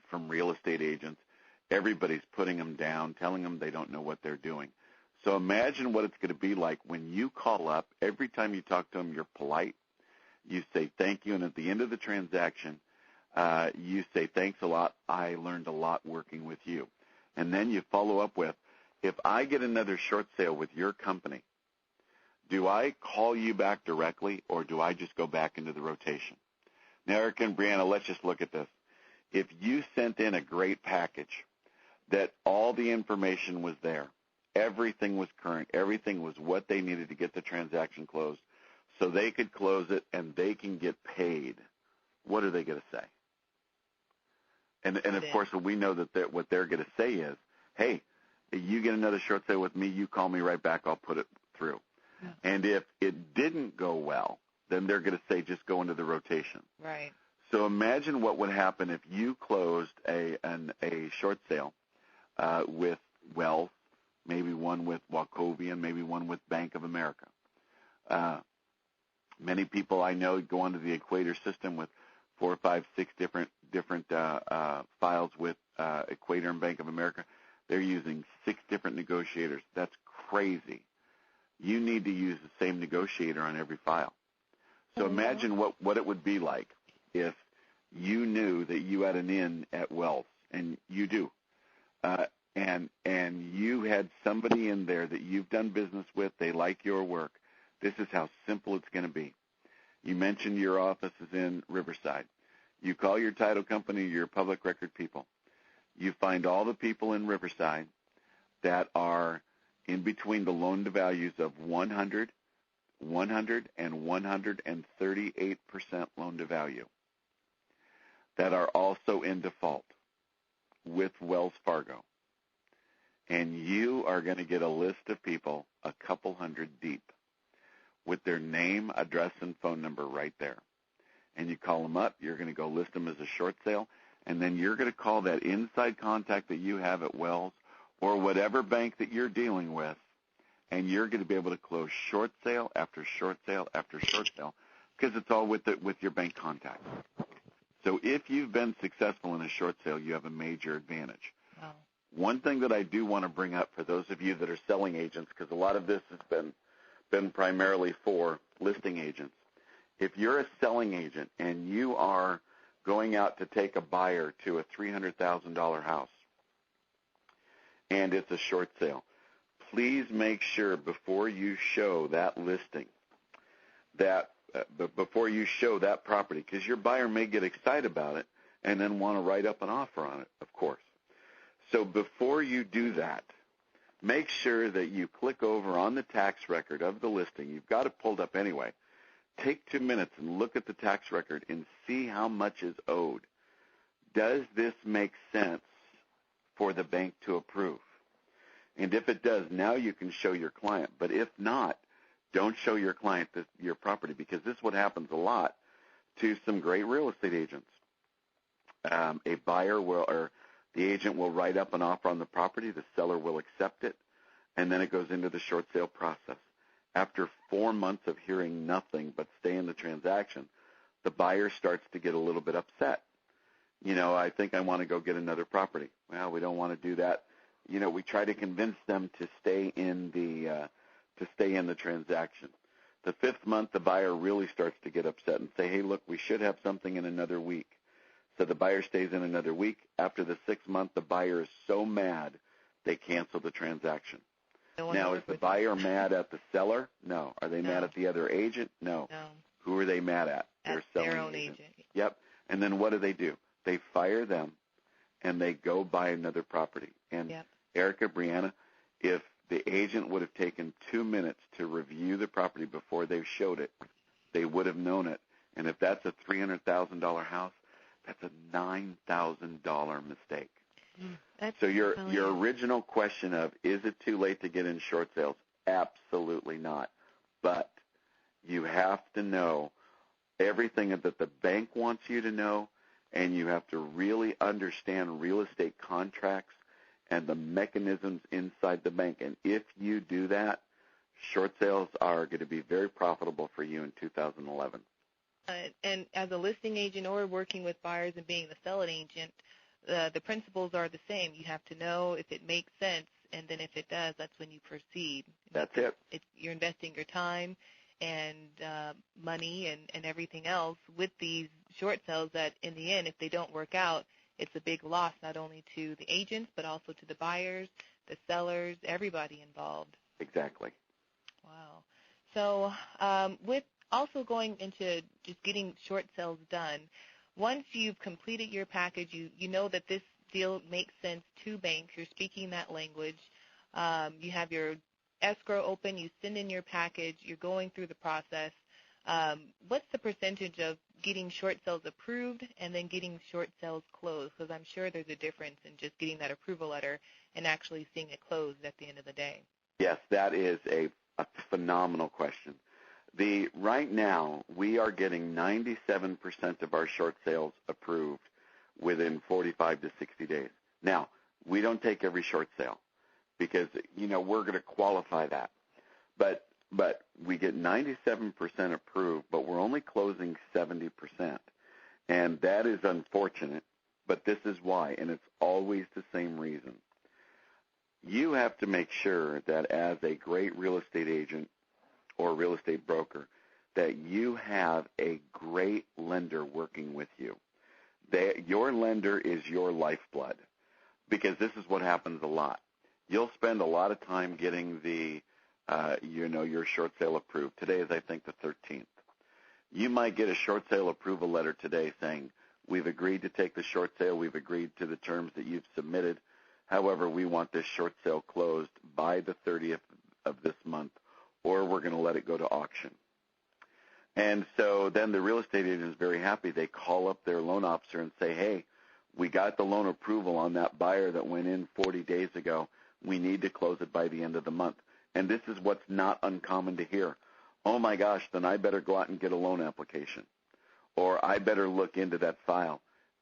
from real estate agents. Everybody's putting them down, telling them they don't know what they're doing. So imagine what it's going to be like when you call up. Every time you talk to them, you're polite. You say thank you, and at the end of the transaction, you say thanks a lot. I learned a lot working with you. And then you follow up with, if I get another short sale with your company, do I call you back directly or do I just go back into the rotation? Now, Eric and Brianna, let's just look at this. If you sent in a great package that all the information was there, everything was current, everything was what they needed to get the transaction closed so they could close it and they can get paid, what are they going to say? And of course, we know that what they're going to say is, hey, you get another short sale with me, you call me right back, I'll put it through. Yeah. And if it didn't go well, then they're going to say just go into the rotation. Right. So imagine what would happen if you closed a short sale with Wells, maybe one with Wachovia, maybe one with Bank of America. Many people I know go onto the Equator system with 4, 5, 6 different files with Equator and Bank of America. They're using 6 different negotiators. That's crazy. You need to use the same negotiator on every file. So imagine what it would be like if you knew that you had an in at Wells, and you do, and you had somebody in there that you've done business with, they like your work. This is how simple it's going to be. You mentioned your office is in Riverside. You call your title company, your public record people. You find all the people in Riverside that are in between the loan to values of 100, 100, and 138% loan to value that are also in default with Wells Fargo. And you are going to get a list of people a couple hundred deep with their name, address, and phone number right there. And you call them up. You're going to go list them as a short sale. And then you're going to call that inside contact that you have at Wells or whatever bank that you're dealing with, and you're going to be able to close short sale after short sale after short sale because it's all with your bank contact. So if you've been successful in a short sale, you have a major advantage. Wow. One thing that I do want to bring up for those of you that are selling agents, because a lot of this has been primarily for listing agents. If you're a selling agent and you are going out to take a buyer to a $300,000 house and it's a short sale, please make sure before you show that listing, that before you show that property, because your buyer may get excited about it and then want to write up an offer on it, of course. So before you do that, make sure that you click over on the tax record of the listing. You've got it pulled up anyway. Take 2 minutes and look at the tax record and see how much is owed. Does this make sense for the bank to approve? And if it does, now you can show your client. But if not, don't show your client your property, because this is what happens a lot to some great real estate agents. A buyer will, or the agent will write up an offer on the property. The seller will accept it, and then it goes into the short sale process. After 4 months of hearing nothing but stay in the transaction, the buyer starts to get a little bit upset. You know, I think I want to go get another property. Well, we don't want to do that. You know, we try to convince them to stay in the transaction. The 5th month, the buyer really starts to get upset and say, hey, look, we should have something in another week. So the buyer stays in another week. After the 6th month, the buyer is so mad they cancel the transaction. Now, is the buyer mad at the seller? No. Are they mad at the other agent? No. Who are they mad at? Their own agent. Yep. And then what do? They fire them, and they go buy another property. And Erica, Brianna, if the agent would have taken 2 minutes to review the property before they showed it, they would have known it. And if that's a $300,000 house, that's a $9,000 mistake. So your original question of, is it too late to get in short sales? Absolutely not. But you have to know everything that the bank wants you to know, and you have to really understand real estate contracts and the mechanisms inside the bank. And if you do that, short sales are going to be very profitable for you in 2011. And as a listing agent or working with buyers and being the selling agent, the principles are the same. You have to know if it makes sense, and then if it does, that's when you proceed. That's it. You're investing your time and money and everything else with these short sales that, in the end, if they don't work out, it's a big loss not only to the agents but also to the buyers, the sellers, everybody involved. Exactly. Wow. So with also going into just getting short sales done, once you've completed your package, you know that this deal makes sense to banks. You're speaking that language. You have your escrow open. You send in your package. You're going through the process. What's the percentage of getting short sales approved and then getting short sales closed? Because I'm sure there's a difference in just getting that approval letter and actually seeing it closed at the end of the day. Yes, that is a phenomenal question. Right now, we are getting 97% of our short sales approved within 45 to 60 days. Now, we don't take every short sale because, we're going to qualify that. But we get 97% approved, but we're only closing 70%. And that is unfortunate, but this is why, and it's always the same reason. You have to make sure that as a great real estate agent or real estate broker, that you have a great lender working with you. Your lender is your lifeblood, because this is what happens a lot. You'll spend a lot of time getting your short sale approved. Today is, I think, the 13th. You might get a short sale approval letter today saying, we've agreed to take the short sale, we've agreed to the terms that you've submitted. However, we want this short sale closed by the 30th of this month, or we're going to let it go to auction. And so then the real estate agent is very happy. They call up their loan officer and say, hey, we got the loan approval on that buyer that went in 40 days ago. We need to close it by the end of the month. And this is what's not uncommon to hear. Oh, my gosh, then I better go out and get a loan application, or I better look into that file.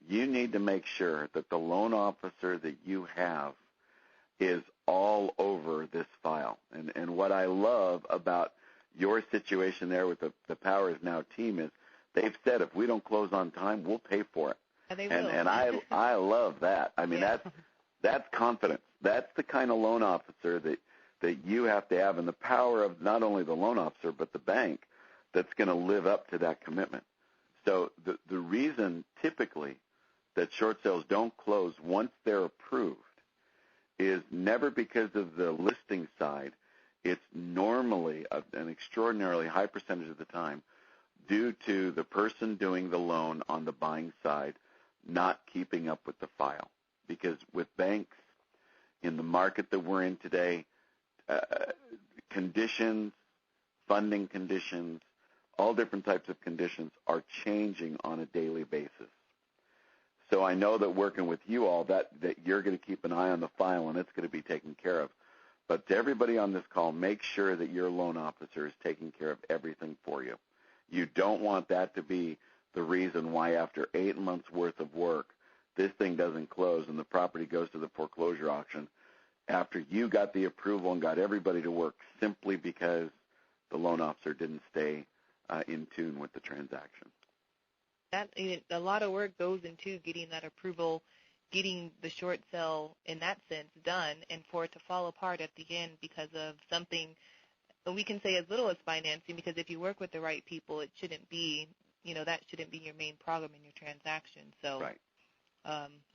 You need to make sure that the loan officer that you have is all over this file. And what I love about your situation there with the Powers Now team is they've said if we don't close on time, we'll pay for it. Yeah, they will. And I love that. I mean, that's confidence. That's the kind of loan officer that you have to have, and the power of not only the loan officer but the bank that's going to live up to that commitment. So the reason typically that short sales don't close once they're approved is never because of the listing side. It's normally an extraordinarily high percentage of the time due to the person doing the loan on the buying side not keeping up with the file. Because with banks, in the market that we're in today, conditions, funding conditions, all different types of conditions are changing on a daily basis. So I know that working with you all, that you're going to keep an eye on the file and it's going to be taken care of. But to everybody on this call, make sure that your loan officer is taking care of everything for you. You don't want that to be the reason why after 8 months worth of work, this thing doesn't close and the property goes to the foreclosure auction after you got the approval and got everybody to work simply because the loan officer didn't stay in tune with the transaction. A lot of work goes into getting that approval, getting the short sale in that sense done, and for it to fall apart at the end because of something we can say as little as financing, because if you work with the right people, it shouldn't be, that shouldn't be your main problem in your transaction. So, right.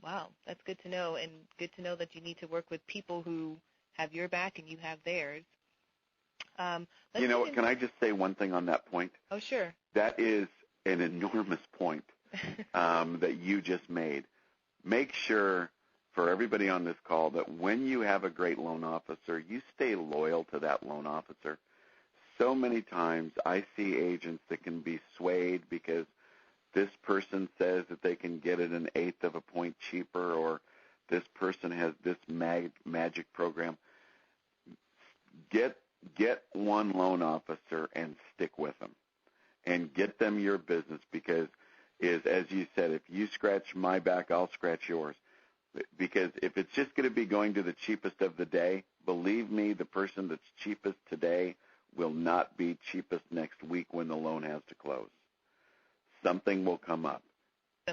Wow, that's good to know, and good to know that you need to work with people who have your back and you have theirs. Can I just say one thing on that point? Oh, sure. That is an enormous point that you just made. Make sure for everybody on this call that when you have a great loan officer, you stay loyal to that loan officer. So many times I see agents that can be swayed because this person says that they can get it 1/8 of a point cheaper, or this person has this magic program. Get one loan officer and stick with them and get them your business, because as you said, if you scratch my back, I'll scratch yours. Because if it's just going to be going to the cheapest of the day, believe me, the person that's cheapest today will not be cheapest next week when the loan has to close. Something will come up.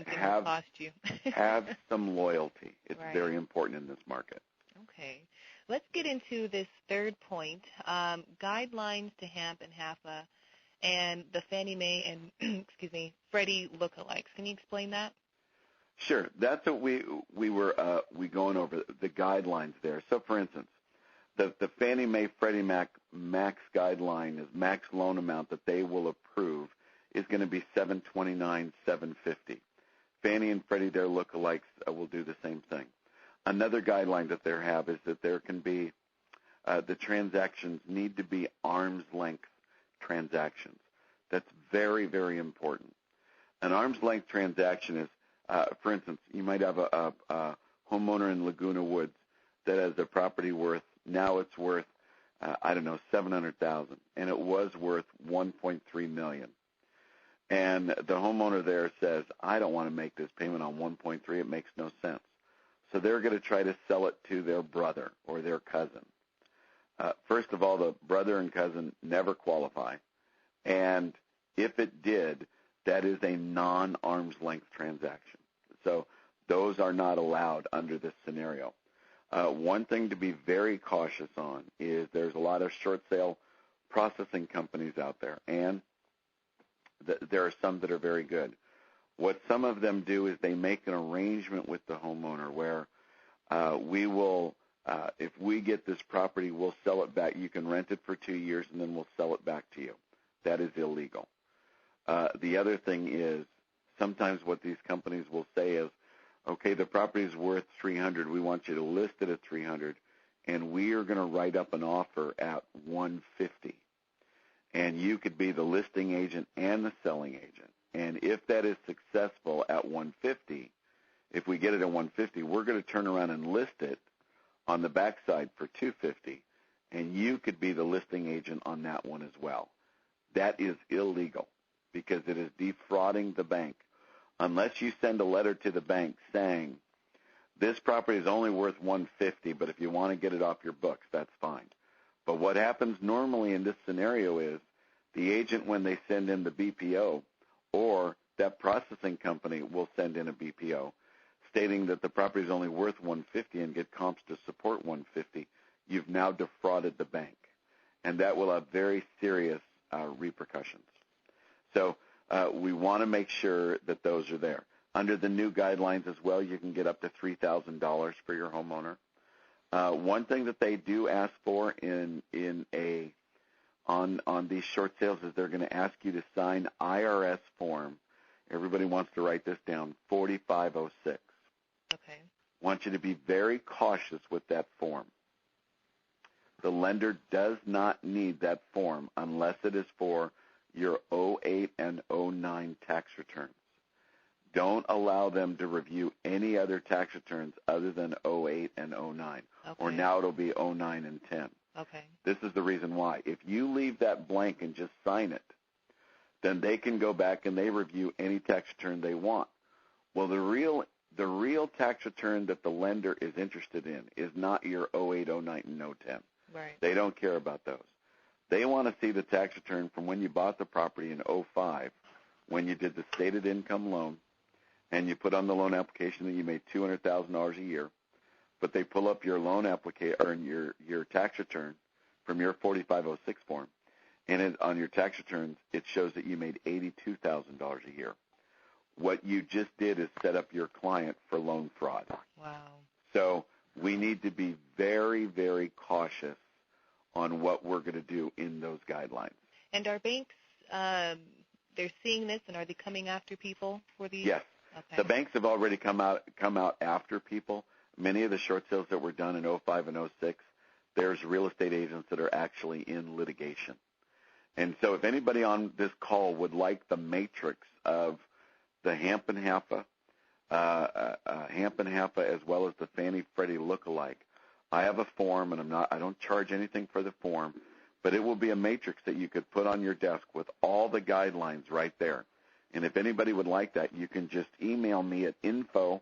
something will cost you. Have some loyalty. It's right. very important in this market. Okay. Let's get into this third point, guidelines to HAMP and HAFA and the Fannie Mae and, excuse me, Freddie lookalikes. Can you explain that? Sure. That's what we going over, the guidelines there. So, for instance, the Fannie Mae Freddie Mac max guideline is max loan amount that they will approve is going to be $729,750. Fannie and Freddie, their lookalikes, will do the same thing. Another guideline that they have is that there can be the transactions need to be arm's length transactions. That's very, very important. An arm's length transaction is, for instance, you might have a homeowner in Laguna Woods that has a property worth, now it's worth, $700,000, and it was worth $1.3 million. And the homeowner there says, I don't want to make this payment on 1.3. It makes no sense. So they're going to try to sell it to their brother or their cousin. First of all, the brother and cousin never qualify. And if it did, that is a non-arm's length transaction. So those are not allowed under this scenario. One thing to be very cautious on is there's a lot of short sale processing companies out there, and there are some that are very good. What some of them do is they make an arrangement with the homeowner where we will, if we get this property, we'll sell it back. You can rent it for 2 years, and then we'll sell it back to you. That is illegal. The other thing is sometimes what these companies will say is, okay, the property is worth $300. We want you to list it at $300, and we are going to write up an offer at $150. And you could be the listing agent and the selling agent. And if that is successful at $150, if we get it at $150, we're going to turn around and list it on the backside for $250, and you could be the listing agent on that one as well. That is illegal because it is defrauding the bank. Unless you send a letter to the bank saying, this property is only worth $150, but if you want to get it off your books, that's fine. But what happens normally in this scenario is the agent, when they send in the BPO, or that processing company will send in a BPO stating that the property is only worth $150 and get comps to support $150, you've now defrauded the bank. And that will have very serious repercussions. So we want to make sure that those are there. Under the new guidelines as well, you can get up to $3,000 for your homeowner. One thing that they do ask for on these short sales is they're going to ask you to sign IRS form. Everybody wants to write this down, 4506. Okay. Want you to be very cautious with that form. The lender does not need that form unless it is for your 08 and 09 tax returns. Don't allow them to review any other tax returns other than 08 and 09. Okay. Or now it'll be 09 and 10. Okay. This is the reason why. If you leave that blank and just sign it, then they can go back and they review any tax return they want. Well, the real tax return that the lender is interested in is not your 08, 09, and 010. Right. They don't care about those. They want to see the tax return from when you bought the property in 05, when you did the stated income loan, and you put on the loan application that you made $200,000 a year, but they pull up your loan application or your tax return from your 4506 form, and on your tax returns it shows that you made $82,000 a year. What you just did is set up your client for loan fraud. Wow. So we need to be very, very cautious on what we're going to do in those guidelines. And are banks, they're seeing this, and are they coming after people for these? Yes. Okay. The banks have already come out after people. Many of the short sales that were done in 05 and 06, there's real estate agents that are actually in litigation. And so if anybody on this call would like the matrix of the HAMP and HAFA, HAMP and HAFA as well as the Fannie Freddie lookalike, I have a form, and I don't charge anything for the form, but it will be a matrix that you could put on your desk with all the guidelines right there. And if anybody would like that, you can just email me at info,